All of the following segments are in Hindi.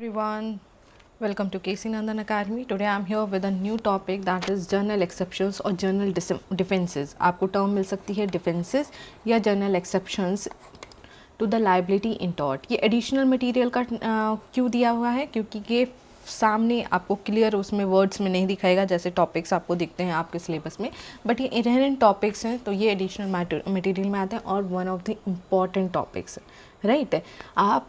Everyone, welcome to KC Nandan Academy. Today I am here with a new topic, that is journal exceptions और journal defenses. आपको टर्म मिल सकती है defenses या journal exceptions to the liability in tort. ये एडिशनल मटेरियल का क्यों दिया हुआ है, क्योंकि ये सामने आपको क्लियर उसमें वर्ड्स में नहीं दिखाएगा जैसे टॉपिक्स आपको दिखते हैं आपके सिलेबस में, बट ये इनहेरेंट टॉपिक्स हैं, तो ये एडिशनल मटेरियल में आते हैं और one of the important topics right. आप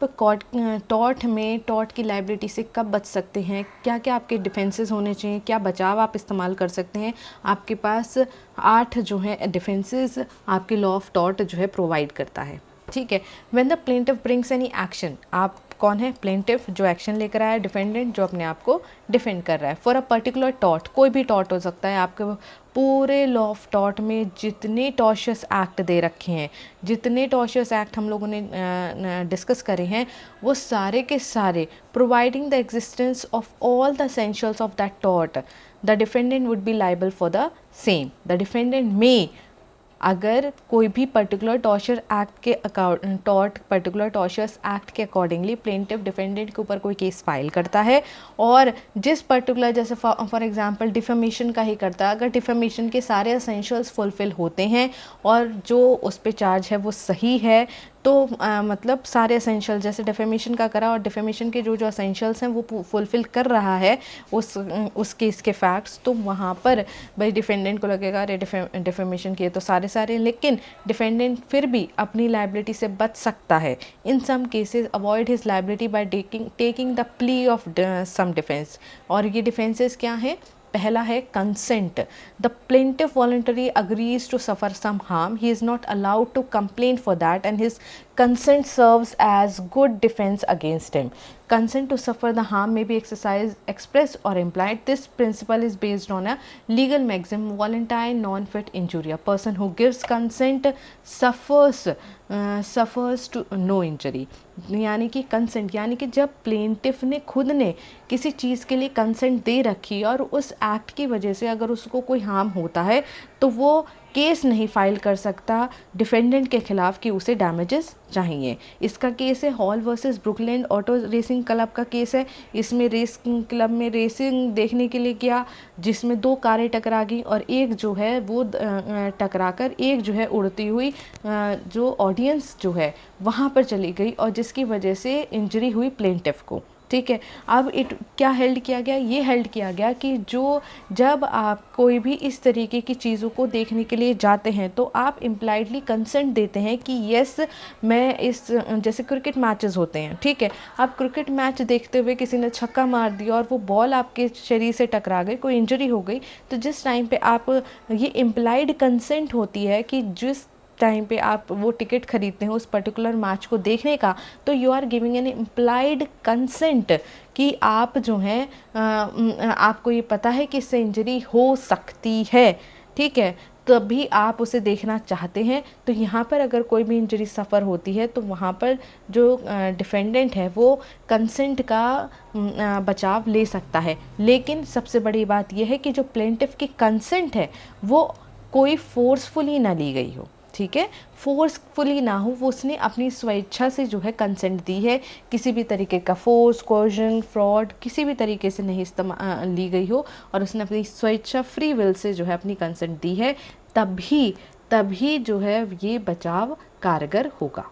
टॉर्ट में टॉर्ट की लाइबिलिटी से कब बच सकते हैं, क्या क्या आपके डिफेंसेस होने चाहिए, क्या बचाव आप इस्तेमाल कर सकते हैं। आपके पास 8 जो है डिफेंसेस आपके लॉ ऑफ टॉर्ट जो है प्रोवाइड करता है, ठीक है। When the plaintiff brings any action, आप कौन है, प्लेंटिफ जो एक्शन लेकर आया, डिफेंडेंट जो अपने आप को डिफेंड कर रहा है। फॉर अ पर्टिकुलर टॉर्ट, कोई भी टॉर्ट हो सकता है, आपके पूरे लॉ ऑफ टॉर्ट में जितने टॉर्शियस एक्ट दे रखे हैं, जितने टॉर्शियस एक्ट हम लोगों ने डिस्कस करे हैं, वो सारे के सारे providing the existence of all the essentials of that tort, the defendant would be liable for the same. The defendant में अगर कोई भी पर्टिकुलर टॉर्चर एक्ट के पर्टिकुलर टॉर्चर्स एक्ट के अकॉर्डिंगली प्लेंटिफ डिफेंडेंट के ऊपर कोई केस फाइल करता है और जिस पर्टिकुलर, जैसे फॉर एग्जांपल डिफेमेशन का ही करता है, अगर डिफेमेशन के सारे एसेंशियल्स फुलफिल होते हैं और जो उस पर चार्ज है वो सही है, तो मतलब सारे एसेंशियल जैसे डिफेमेशन का करा और डिफेमेशन के जो एसेंशियल्स हैं वो फुलफिल कर रहा है उस केस के फैक्ट्स, तो वहाँ पर भाई डिफेंडेंट को लगेगा अरे डिफेमेशन किए तो सारे, लेकिन डिफेंडेंट फिर भी अपनी लाइबिलिटी से बच सकता है। In some cases avoid his liability by taking the plea of some defence. और ये डिफेंसेस क्या हैं? पहला है consent. The plaintiff voluntary agrees to suffer some harm, he is not allowed to complain for that and his consent serves as good defense against him. Consent to suffer the harm may be exercised, expressed or implied. This principle is based on a legal maxim, voluntary non-fit injury. A person who gives consent suffers to no injury. यानी कि कंसेंट, यानी कि जब प्लेंटिफ ने खुद ने किसी चीज़ के लिए कंसेंट दे रखी और उस एक्ट की वजह से अगर उसको कोई हार्म होता है तो वो केस नहीं फाइल कर सकता डिफेंडेंट के खिलाफ कि उसे डैमेजेस चाहिए। इसका केस है Hall versus Brookland Auto Racing Club का केस है। इसमें रेसिंग क्लब में रेसिंग देखने के लिए गया जिसमें 2 कारें टकरा गई और एक जो है वो टकराकर एक जो है उड़ती हुई जो ऑडियंस जो है वहाँ पर चली गई और जिसकी वजह से इंजरी हुई प्लेंटिफ को, ठीक है। अब क्या हेल्ड किया गया? ये हेल्ड किया गया कि जब आप कोई भी इस तरीके की चीज़ों को देखने के लिए जाते हैं तो आप इम्प्लाइडली कंसेंट देते हैं कि यस मैं इस, जैसे क्रिकेट मैचेस होते हैं, ठीक है, आप क्रिकेट मैच देखते हुए किसी ने छक्का मार दिया और वो बॉल आपके शरीर से टकरा गई, कोई इंजरी हो गई, तो जिस टाइम पे आप, ये इम्प्लाइड कंसेंट होती है कि जिस टाइम पे आप वो टिकट खरीदते हैं उस पर्टिकुलर मैच को देखने का, तो you are giving an implied consent कि आप जो हैं आपको ये पता है कि इससे इंजरी हो सकती है, ठीक है, तभी आप उसे देखना चाहते हैं। तो यहाँ पर अगर कोई भी इंजरी सफ़र होती है तो वहाँ पर जो डिफेंडेंट है वो कंसेंट का बचाव ले सकता है। लेकिन सबसे बड़ी बात यह है कि जो प्लेंटिफ की कंसेंट है वो कोई फोर्सफुली ना ली गई हो, ठीक है, फोर्सफुली ना हो, वो उसने अपनी स्वेच्छा से जो है कंसेंट दी है, किसी भी तरीके का फोर्स, कोर्जन, फ्रॉड किसी भी तरीके से नहीं ली गई हो और उसने अपनी स्वेच्छा फ्री विल से जो है अपनी कंसेंट दी है, तभी जो है ये बचाव कारगर होगा,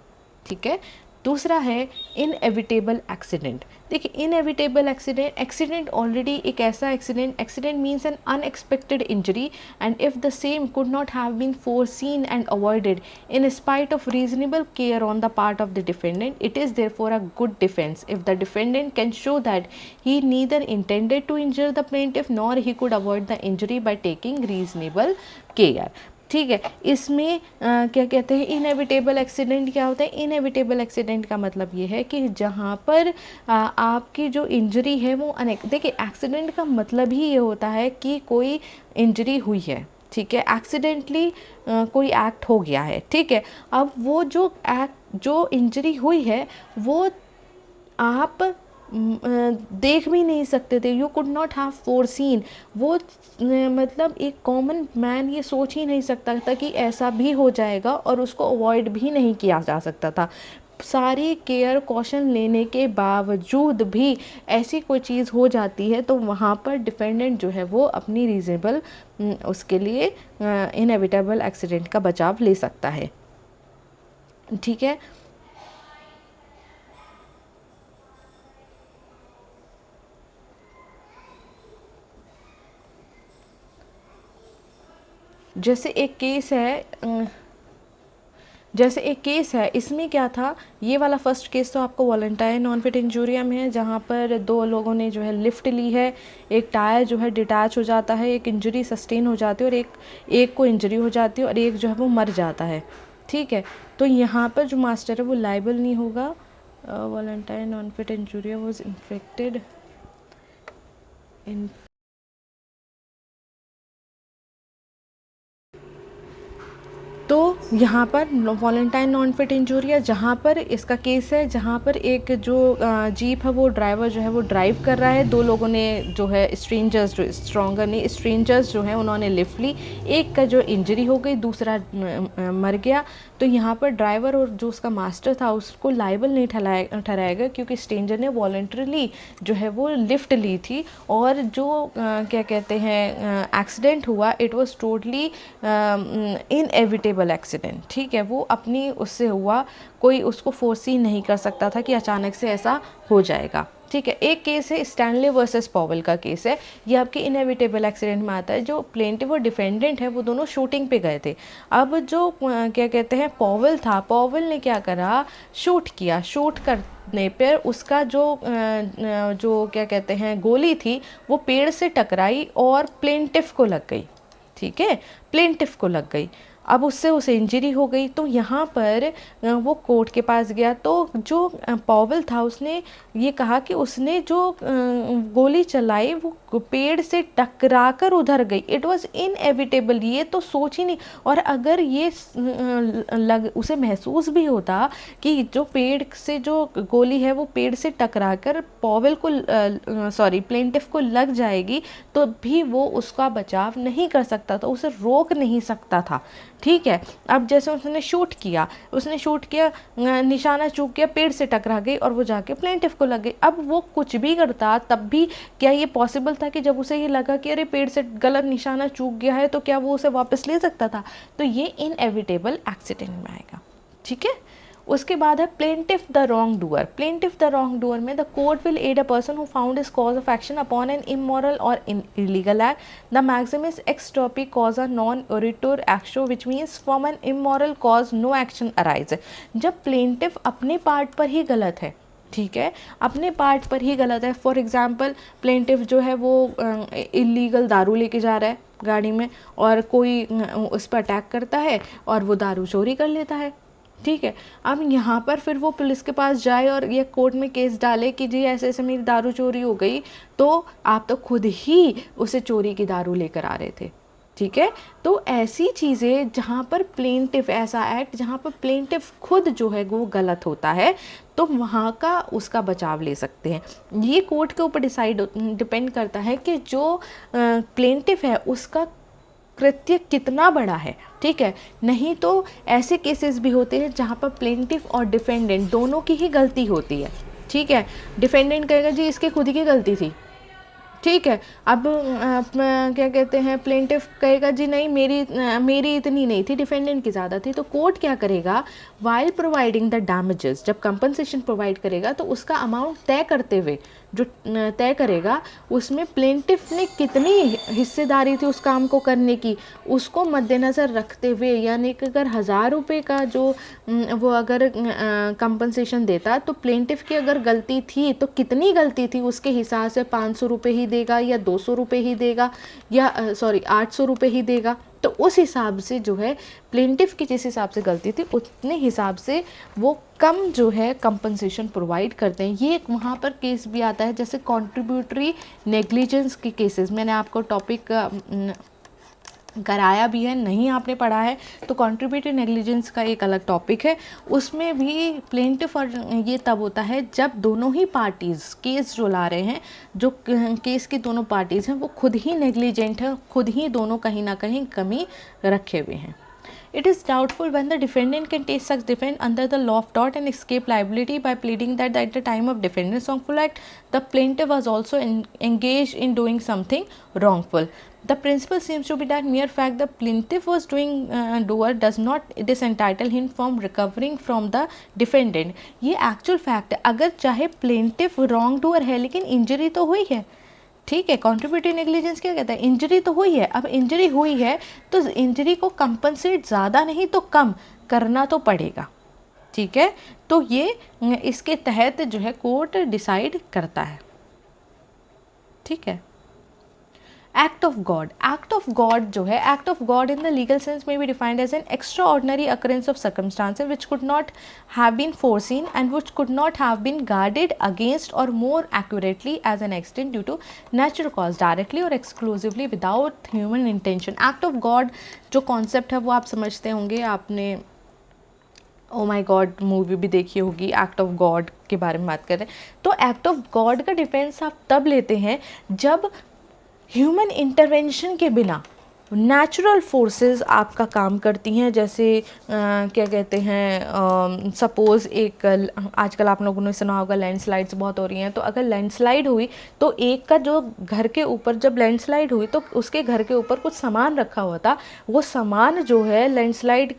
ठीक है। दूसरा है इनएविटेबल एक्सीडेंट। देखिए इनएविटेबल एक्सीडेंट ऑलरेडी एक ऐसा accident means an unexpected injury and if the same could not have been foreseen and avoided in spite of reasonable care on the part of the defendant, it is therefore a good defence if the defendant can show that he neither intended to injure the plaintiff nor he could avoid the injury by taking reasonable care, ठीक है। इसमें क्या कहते हैं इनएविटेबल एक्सीडेंट क्या होता है? इनएविटेबल एक्सीडेंट का मतलब ये है कि जहाँ पर आपकी जो इंजरी है वो देखिए एक्सीडेंट का मतलब ही ये होता है कि कोई इंजरी हुई है, ठीक है, एक्सीडेंटली कोई एक्ट हो गया है, ठीक है। अब वो जो इंजरी हुई है वो आप देख भी नहीं सकते थे, you could not have foreseen, वो मतलब एक कॉमन मैन ये सोच ही नहीं सकता था कि ऐसा भी हो जाएगा और उसको अवॉइड भी नहीं किया जा सकता था। सारी केयर कॉशन लेने के बावजूद भी ऐसी कोई चीज़ हो जाती है तो वहाँ पर डिफेंडेंट जो है वो अपनी रीज़नेबल उसके लिए इनएविटेबल एक्सीडेंट का बचाव ले सकता है। ठीक है। जैसे एक केस है इसमें क्या था, ये वाला फर्स्ट केस तो आपको वॉलंटाइन नॉन फिट इंजूरिया में है, जहाँ पर दो लोगों ने जो है लिफ्ट ली है, एक टायर जो है डिटैच हो जाता है, एक इंजरी सस्टेन हो जाती है और एक को इंजरी हो जाती है और एक जो है वो मर जाता है। ठीक है, तो यहाँ पर जो मास्टर है वो लाइबल नहीं होगा। Volenti non fit injuria was infected in तो यहाँ पर वॉलंटाइन नॉन फिट इंजूरिया जहाँ पर इसका केस है, जहाँ पर एक जो जीप है वो ड्राइवर जो है वो ड्राइव कर रहा है, दो लोगों ने जो है स्ट्रेंजर्स जो स्ट्रॉन्गर नहीं स्ट्रेंजर्स जो है उन्होंने लिफ्ट ली, एक का जो इंजरी हो गई दूसरा मर गया। तो यहाँ पर ड्राइवर और जो उसका मास्टर था उसको लाइबल नहीं ठहराएगा क्योंकि स्ट्रेंजर ने वॉलंटरली जो है वो लिफ्ट ली थी और जो क्या कहते हैं एक्सीडेंट हुआ it was totally inevitable accident. ठीक है, वो अपनी उससे हुआ, कोई उसको फोर्स ही नहीं कर सकता था कि अचानक से ऐसा हो जाएगा। ठीक है, एक केस है स्टैनले वर्सेस पॉवल का केस है, ये आपके इनएविटेबल एक्सीडेंट में आता है। जो प्लेंटिव और डिफेंडेंट है वो दोनों शूटिंग पे गए थे। अब जो क्या कहते हैं पॉवल था, पॉवल ने क्या करा, शूट किया, शूट करने पर उसका जो क्या कहते हैं गोली थी वो पेड़ से टकराई और प्लेंटिव को लग गई। ठीक है, प्लेंटिव को लग गई, अब उससे उसे इंजरी हो गई। तो यहाँ पर वो कोर्ट के पास गया तो जो पॉवल था उसने ये कहा कि उसने जो गोली चलाई वो पेड़ से टकराकर उधर गई, इट वाज इनएविटेबल, ये तो सोच ही नहीं। और अगर ये उसे महसूस भी होता कि जो पेड़ से जो गोली है वो पेड़ से टकराकर पॉवल को प्लेंटिफ को लग जाएगी तो भी वो उसका बचाव नहीं कर सकता था, उसे रोक नहीं सकता था। ठीक है, अब जैसे उसने शूट किया निशाना चूक गया, पेड़ से टकरा गई और वो जाके प्लेंटिफ को लग गई। अब वो कुछ भी करता तब भी क्या ये पॉसिबल था कि जब उसे ये लगा कि अरे पेड़ से गलत निशाना चूक गया है तो क्या वो उसे वापस ले सकता था? तो ये इनएविटेबल एक्सीडेंट में आएगा। ठीक है, उसके बाद है plaintiff the wrong doer. Plaintiff the wrong doer में the court will aid a person who found his cause of action upon an immoral or illegal act. The maxim is ex टॉपिक causa non oritur actio which means from an immoral cause no action arise. जब प्लेंटिफ अपने पार्ट पर ही गलत है, ठीक है, अपने पार्ट पर ही गलत है, फॉर एग्जाम्पल प्लेंटिफ जो है वो इलीगल दारू लेके जा रहा है गाड़ी में और कोई उस पर अटैक करता है और वो दारू चोरी कर लेता है। ठीक है, अब यहाँ पर फिर वो पुलिस के पास जाए और ये कोर्ट में केस डाले कि जी ऐसे ऐसे मेरी दारू चोरी हो गई, तो आप तो खुद ही उसे चोरी की दारू लेकर आ रहे थे। ठीक है, तो ऐसी चीज़ें जहाँ पर प्लेंटिफ, ऐसा एक्ट जहाँ पर प्लेंटिफ खुद जो है वो गलत होता है तो वहाँ का उसका बचाव ले सकते हैं। ये कोर्ट के ऊपर डिपेंड करता है कि जो प्लेंटिफ है उसका कृत्य कितना बड़ा है। ठीक है, नहीं तो ऐसे केसेस भी होते हैं जहाँ पर प्लेंटिफ और डिफेंडेंट दोनों की ही गलती होती है। ठीक है, डिफेंडेंट कहेगा जी इसके खुद की गलती थी। ठीक है, अब क्या कहते हैं प्लेंटिफ कहेगा जी नहीं मेरी इतनी नहीं थी, डिफेंडेंट की ज़्यादा थी। तो कोर्ट क्या करेगा, वाइल प्रोवाइडिंग द डैमेजेस, जब कंपनसेशन प्रोवाइड करेगा तो उसका अमाउंट तय करते हुए जो तय करेगा उसमें प्लेंटिफ ने कितनी हिस्सेदारी थी उस काम को करने की, उसको मद्देनज़र रखते हुए, यानी कि अगर 1000 रुपये का जो वो अगर कंपनसेशन देता तो प्लेंटिफ की अगर गलती थी तो कितनी गलती थी उसके हिसाब से 500 रुपये ही देगा या 200 रुपये ही देगा या 800 रुपये ही देगा। तो उस हिसाब से जो है प्लेंटिफ की जिस हिसाब से गलती थी उतने हिसाब से वो कम जो है कंपनसेशन प्रोवाइड करते हैं। ये एक वहाँ पर केस भी आता है जैसे कंट्रीब्यूटरी नेग्लिजेंस के केसेस, मैंने आपको टॉपिक कराया भी है, नहीं आपने पढ़ा है तो कंट्रीब्यूटरी नेग्लिजेंस का एक अलग टॉपिक है, उसमें भी प्लेंटिफ और ये तब होता है जब दोनों ही पार्टीज़ केस जो ला रहे हैं, जो केस की दोनों पार्टीज़ हैं वो खुद ही नेग्लिजेंट है, खुद ही दोनों कहीं ना कहीं कमी रखे हुए हैं। It is doubtful when the defendant can take such defense under the law of tort and escape liability by pleading that at the time of defendant's wrongful act, the plaintiff was also engaged in doing something wrongful. The principle seems to be that mere fact the plaintiff was doer does not disentitle him from recovering from the defendant. ये actual fact है. अगर चाहे plaintiff wrong doer है लेकिन injury तो हुई है, ठीक है. कॉन्ट्रीब्यूटरी नेग्लिजेंस क्या कहता है, इंजरी तो हुई है. अब इंजरी हुई है तो इंजरी को कंपनसेट ज़्यादा नहीं तो कम करना तो पड़ेगा, ठीक है. तो ये इसके तहत जो है कोर्ट डिसाइड करता है, ठीक है. Act of God. Act of God जो है, act of God in the legal sense में be defined as an extraordinary occurrence of circumstances which could not have been foreseen and which could not have been guarded against or more accurately as an extent due to natural cause directly or exclusively without human intention. Act of God जो कॉन्सेप्ट है वो आप समझते होंगे, आपने ओ माई गॉड मूवी भी देखी होगी, एक्ट ऑफ गॉड के बारे में बात कर रहे हैं. तो एक्ट ऑफ गॉड का डिफेंस आप तब लेते हैं जब ह्यूमन इंटरवेंशन के बिना नेचुरल फोर्सेस आपका काम करती हैं. जैसे क्या कहते हैं, सपोज़ एक आजकल आप लोगों ने सुना होगा लैंडस्लाइड्स बहुत हो रही हैं. तो अगर लैंडस्लाइड हुई तो एक का जो घर के ऊपर जब लैंडस्लाइड हुई तो उसके घर के ऊपर कुछ सामान रखा हुआ था, वो सामान जो है लैंडस्लाइड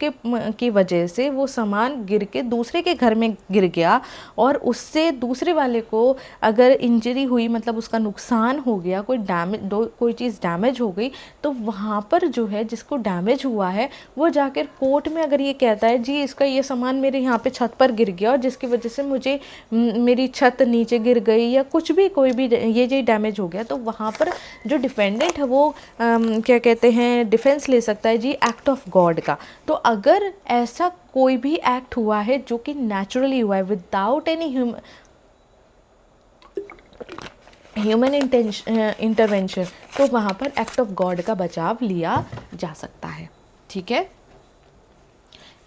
की वजह से वो सामान गिर के दूसरे के घर में गिर गया और उससे दूसरे वाले को अगर इंजरी हुई, मतलब उसका नुकसान हो गया, कोई चीज़ डैमेज हो गई, तो वहाँ पर जो है जिसको डैमेज हुआ है वो जाकर कोर्ट में अगर ये कहता है जी इसका ये सामान मेरे यहाँ पे छत पर गिर गया और जिसकी वजह से मुझे मेरी छत नीचे गिर गई या कुछ भी कोई भी ये जो डैमेज हो गया, तो वहाँ पर जो डिफेंडेंट है वो क्या कहते हैं डिफेंस ले सकता है जी एक्ट ऑफ गॉड का. तो अगर ऐसा कोई भी एक्ट हुआ है जो कि नेचुरली हुआ है विदाउट एनी ह्यूमन इंटरवेंशन, तो वहाँ पर एक्ट ऑफ गॉड का बचाव लिया जा सकता है, ठीक है.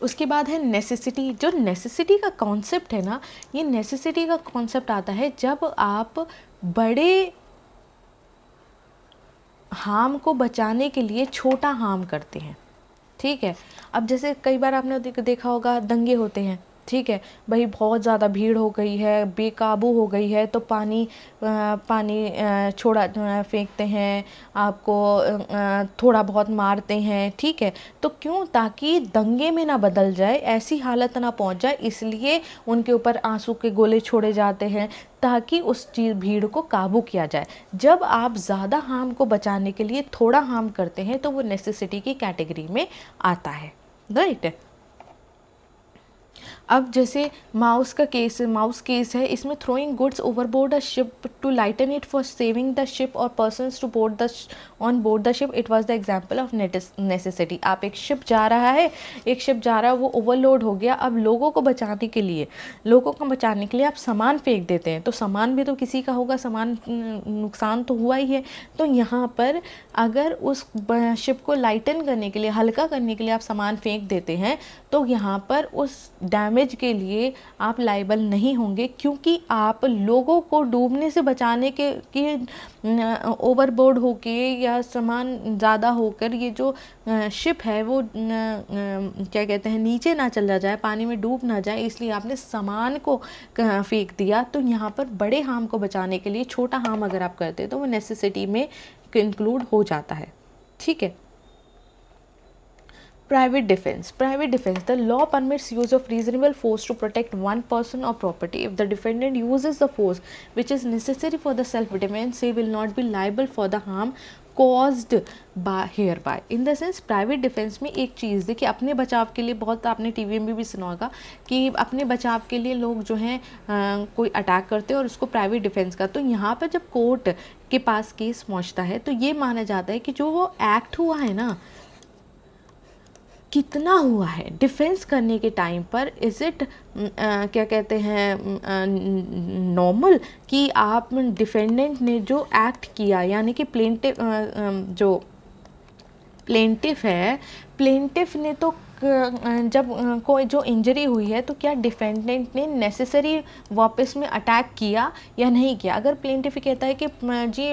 उसके बाद है नेसेसिटी. जो नेसेसिटी का कॉन्सेप्ट है ना, ये नेसेसिटी का कॉन्सेप्ट आता है जब आप बड़े हार्म को बचाने के लिए छोटा हार्म करते हैं, ठीक है. अब जैसे कई बार आपने देखा होगा दंगे होते हैं, ठीक है भाई, बहुत ज़्यादा भीड़ हो गई है, बेकाबू हो गई है, तो पानी छोड़ा फेंकते हैं, आपको थोड़ा बहुत मारते हैं, ठीक है. तो क्यों, ताकि दंगे में ना बदल जाए, ऐसी हालत ना पहुंच जाए, इसलिए उनके ऊपर आंसू के गोले छोड़े जाते हैं ताकि उस भीड़ को काबू किया जाए. जब आप ज़्यादा हार्म को बचाने के लिए थोड़ा हार्म करते हैं तो वो नेसेसिटी की कैटेगरी में आता है, राइट. अब जैसे माउस केस है, इसमें throwing goods overboard a ship to lighten it for saving the ship or persons to board on board the ship, it was the example of necessity. आप एक शिप जा रहा है, वो ओवरलोड हो गया. अब लोगों को बचाने के लिए आप सामान फेंक देते हैं, तो सामान भी तो किसी का होगा, सामान नुकसान तो हुआ ही है. तो यहाँ पर अगर उस शिप को लाइटन करने के लिए, हल्का करने के लिए आप सामान फेंक देते हैं, तो यहाँ पर उस डैमेज के लिए आप लायबल नहीं होंगे, क्योंकि आप लोगों को डूबने से बचाने के ओवरबोर्ड होके या सामान ज़्यादा होकर ये जो शिप है वो क्या कहते हैं नीचे ना चला जाए, पानी में डूब ना जाए, इसलिए आपने सामान को फेंक दिया. तो यहाँ पर बड़े हार्म को बचाने के लिए छोटा हार्म अगर आप करते हैं तो वो नेसेसिटी में इंक्लूड हो जाता है, ठीक है. Private defense. The law permits use of reasonable force to protect one person or property. If the defendant uses the force which is necessary for the self-defense, he will not be liable for the harm caused by hereby. In the sense, private defence में एक चीज़ देखिए, अपने बचाव के लिए, बहुत आपने टीवी में भी सुना होगा कि अपने बचाव के लिए लोग जो हैं कोई अटैक करते हैं और उसको प्राइवेट डिफेंस का. तो यहाँ पर जब कोर्ट के पास केस पहुँचता है तो ये माना जाता है कि जो वो एक्ट हुआ है ना, कितना हुआ है डिफेंस करने के टाइम पर, इज इट क्या कहते हैं नॉर्मल कि आप डिफेंडेंट ने जो एक्ट किया, यानी कि प्लेंटिफ जो प्लेंटिफ है, प्लेंटिफ ने तो जब कोई जो इंजरी हुई है तो क्या डिफेंडेंट ने नेसेसरी वापस में अटैक किया या नहीं किया। अगर प्लेंटिफ कहता है कि जी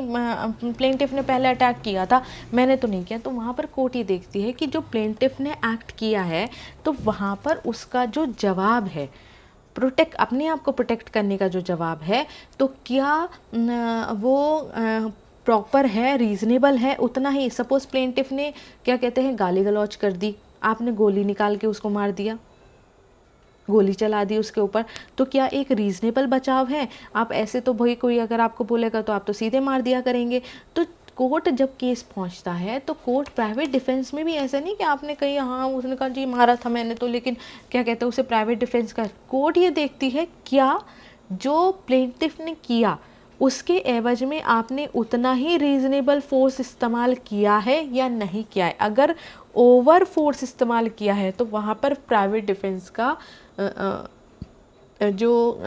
प्लेंटिफ ने पहले अटैक किया था, मैंने तो नहीं किया, तो वहाँ पर कोर्ट ये देखती है कि जो प्लेंटिफ ने एक्ट किया है तो वहाँ पर उसका जो जवाब है अपने आप को प्रोटेक्ट करने का जो जवाब है, तो क्या वो प्रॉपर है, रीज़नेबल है, उतना ही। सपोज़ प्लेंटिफ ने क्या कहते हैं गाली गलौज कर दी, आपने गोली निकाल के उसको मार दिया, गोली चला दी उसके ऊपर, तो क्या एक रीज़नेबल बचाव है। आप ऐसे तो भाई कोई अगर आपको बोलेगा तो आप तो सीधे मार दिया करेंगे। तो कोर्ट जब केस पहुंचता है तो कोर्ट प्राइवेट डिफेंस में भी ऐसा नहीं कि आपने कही हाँ उसने कहा जी मारा था मैंने तो, लेकिन क्या कहते हैं उसे प्राइवेट डिफेंस का, कोर्ट ये देखती है क्या जो प्लेंटिफ ने किया उसके एवज में आपने उतना ही रीज़नेबल फोर्स इस्तेमाल किया है या नहीं किया है। अगर ओवर फोर्स इस्तेमाल किया है तो वहाँ पर प्राइवेट डिफेंस का जो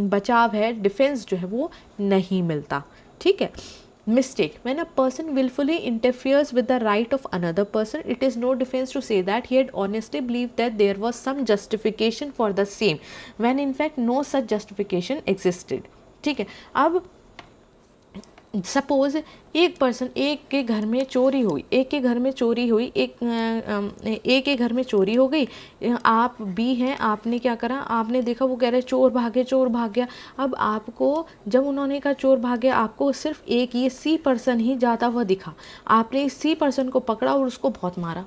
बचाव है, डिफेंस जो है वो नहीं मिलता। ठीक है। Mistake. When a person willfully interferes with the right of another person, it is no defense to say that he had honestly believed that there was some justification for the same, when in fact no such justification existed. ठीक है। अब सपोज एक पर्सन, एक के घर में चोरी हुई, एक के घर में चोरी हुई, एक के घर में चोरी हो गई, आप भी हैं, आपने क्या करा, आपने देखा वो कह रहे चोर भागे, चोर भाग गया। अब आपको जब उन्होंने कहा चोर भाग गया, आपको सिर्फ एक ये सी पर्सन ही जाता हुआ दिखा, आपने इस सी पर्सन को पकड़ा और उसको बहुत मारा।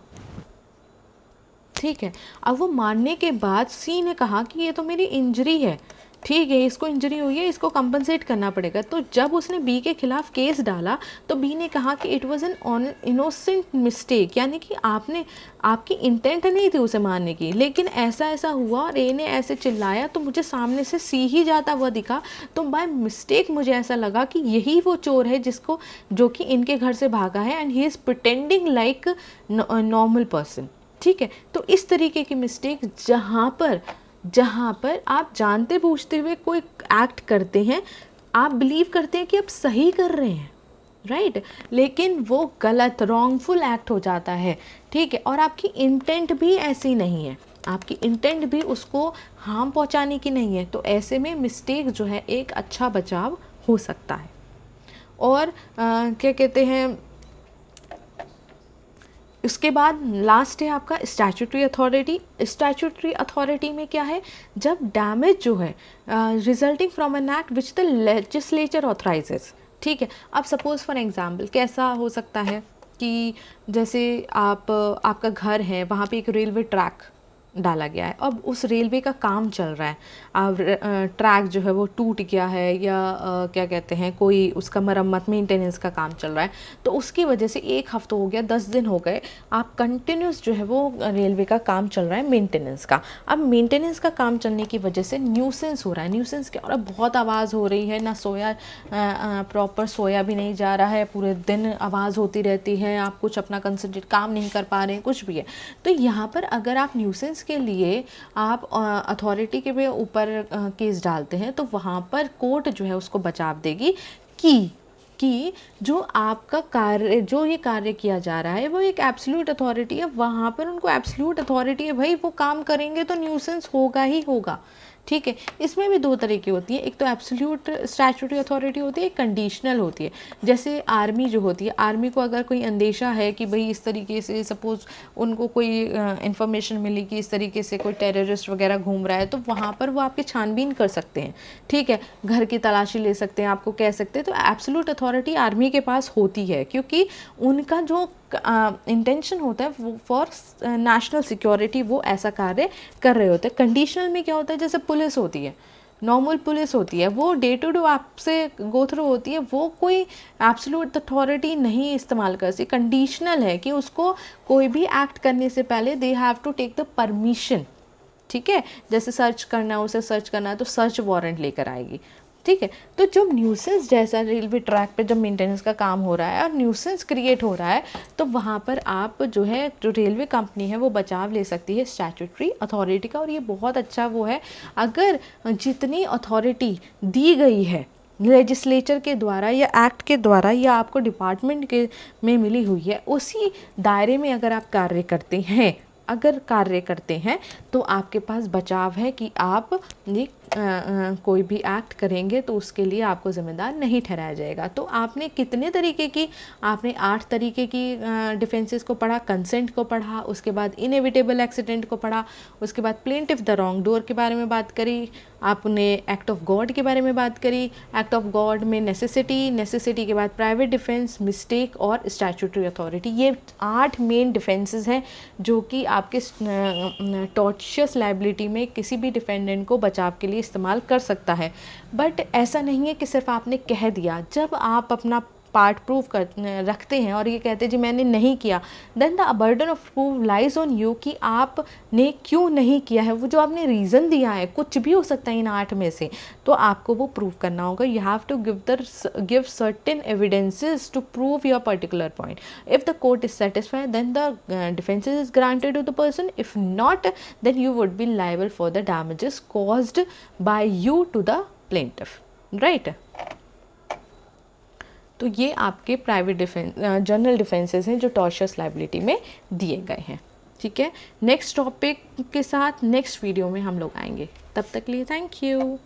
ठीक है। अब वो मारने के बाद सी ने कहा कि ये तो मेरी इंजरी है, ठीक है, इसको इंजरी हुई है, इसको कंपनसेट करना पड़ेगा। तो जब उसने बी के खिलाफ केस डाला तो बी ने कहा कि it was an innocent mistake, यानी कि आपकी इंटेंट नहीं थी उसे मारने की, लेकिन ऐसा ऐसा हुआ और ए ने ऐसे चिल्लाया तो मुझे सामने से सी ही जाता हुआ दिखा, तो बाय मिस्टेक मुझे ऐसा लगा कि यही वो चोर है जिसको जो कि इनके घर से भागा है, and he is pretending like normal person. ठीक है। तो इस तरीके की मिस्टेक जहाँ पर आप जानते बूझते हुए कोई एक्ट करते हैं, आप बिलीव करते हैं कि आप सही कर रहे हैं, राइट, लेकिन वो गलत रॉन्गफुल एक्ट हो जाता है। ठीक है। और आपकी इंटेंट भी ऐसी नहीं है, आपकी इंटेंट भी उसको हार्म पहुंचाने की नहीं है, तो ऐसे में मिस्टेक जो है एक अच्छा बचाव हो सकता है। और क्या कहते हैं, उसके बाद लास्ट है आपका स्टैट्यूटरी अथॉरिटी। स्टैट्यूटरी अथॉरिटी में क्या है, जब डैमेज जो है resulting from an act which the legislature authorises. ठीक है। अब सपोज फॉर एग्जांपल कैसा हो सकता है कि जैसे आपका घर है, वहाँ पे एक रेलवे ट्रैक डाला गया है, अब उस रेलवे का काम चल रहा है, अब ट्रैक जो है वो टूट गया है या क्या कहते हैं कोई उसका मरम्मत मेंटेनेंस का काम चल रहा है, तो उसकी वजह से 1 हफ्ता हो गया, 10 दिन हो गए, आप कंटिन्यूस जो है वो रेलवे का काम चल रहा है मेंटेनेंस का। अब मेंटेनेंस का काम चलने की वजह से न्यूसेंस हो रहा है। न्यूसेंस क्या हो रहा है, बहुत आवाज़ हो रही है, ना सोया प्रॉपर सोया भी नहीं जा रहा है, पूरे दिन आवाज़ होती रहती है, आप कुछ अपना कंसंट्रेट काम नहीं कर पा रहे हैं, कुछ भी है। तो यहाँ पर अगर आप न्यूसेंस के लिए आप अथॉरिटी के ऊपर केस डालते हैं तो वहाँ पर कोर्ट जो है उसको बचाव देगी कि जो आपका कार्य, जो ये कार्य किया जा रहा है वो एक एब्सोल्यूट अथॉरिटी है, वहाँ पर उनको एब्सोल्यूट अथॉरिटी है, भाई वो काम करेंगे तो न्यूसेंस होगा ही होगा। ठीक है। इसमें भी 2 तरीके होती है, एक तो एब्सोल्यूट स्टैट्यूटरी अथॉरिटी होती है, एक कंडीशनल होती है। जैसे आर्मी जो होती है, आर्मी को अगर कोई अंदेशा है कि भाई इस तरीके से सपोज़ उनको कोई इन्फॉर्मेशन मिली कि इस तरीके से कोई टेररिस्ट वगैरह घूम रहा है, तो वहाँ पर वो आपकी छानबीन कर सकते हैं। ठीक है। घर की तलाशी ले सकते हैं, आपको कह सकते हैं। तो एब्सोल्यूट अथॉरिटी आर्मी के पास होती है, क्योंकि उनका जो इंटेंशन होता है फॉर नेशनल सिक्योरिटी, वो ऐसा कार्य कर रहे होते हैं। कंडीशनल में क्या होता है, जैसे पुलिस होती है, नॉर्मल पुलिस होती है, वो डे टू डे आपसे गो थ्रू होती है, वो कोई एब्सोल्यूट अथॉरिटी नहीं इस्तेमाल कर सकती। कंडीशनल है कि उसको कोई भी एक्ट करने से पहले they have to take the permission. ठीक है। जैसे सर्च करना है, उसे सर्च करना है तो सर्च वारंट लेकर आएगी। ठीक है। तो जब न्यूसेंस जैसा रेलवे ट्रैक पे जब मेंटेनेंस का काम हो रहा है और न्यूसेंस क्रिएट हो रहा है, तो वहाँ पर आप जो है जो रेलवे कंपनी है वो बचाव ले सकती है स्टैट्यूटरी अथॉरिटी का। और ये बहुत अच्छा वो है, अगर जितनी अथॉरिटी दी गई है लेजिस्लेचर के द्वारा या एक्ट के द्वारा या आपको डिपार्टमेंट के में मिली हुई है, उसी दायरे में अगर आप कार्य करते हैं अगर कार्य करते हैं तो आपके पास बचाव है कि आप ये कोई भी एक्ट करेंगे तो उसके लिए आपको ज़िम्मेदार नहीं ठहराया जाएगा। तो आपने कितने तरीके की, आपने 8 तरीके की डिफेंसेस को पढ़ा, कंसेंट को पढ़ा, उसके बाद इनएविटेबल एक्सीडेंट को पढ़ा, उसके बाद प्लेंटिफ द रॉन्ग डोर के बारे में बात करी, आपने एक्ट ऑफ गॉड के बारे में बात करी, एक्ट ऑफ गॉड में नेसेसिटी के बाद प्राइवेट डिफेंस, मिस्टेक और स्टैट्यूटरी अथॉरिटी। ये 8 मेन डिफेंसेस हैं जो कि आपके टॉर्टिशियस लायबिलिटी में किसी भी डिफेंडेंट को बचाव के लिए इस्तेमाल कर सकता है। बट ऐसा नहीं है कि सिर्फ आपने कह दिया। जब आप अपना पार्ट प्रूव कर रखते हैं और ये कहते हैं जी मैंने नहीं किया, then the burden of proof lies on you कि आपने क्यों नहीं किया है। वो जो आपने रीज़न दिया है, कुछ भी हो सकता है इन 8 में से, तो आपको वो प्रूव करना होगा। You have to give certain evidences to prove your particular point. If the court is satisfied then the defence is granted to the person, if not then you would be liable for the damages caused by you to the plaintiff, right. तो ये आपके प्राइवेट डिफेंस जनरल डिफेंसेस हैं जो टॉर्टिशियस लायबिलिटी में दिए गए हैं। ठीक है, नेक्स्ट टॉपिक के साथ नेक्स्ट वीडियो में हम लोग आएंगे। तब तक के लिए थैंक यू।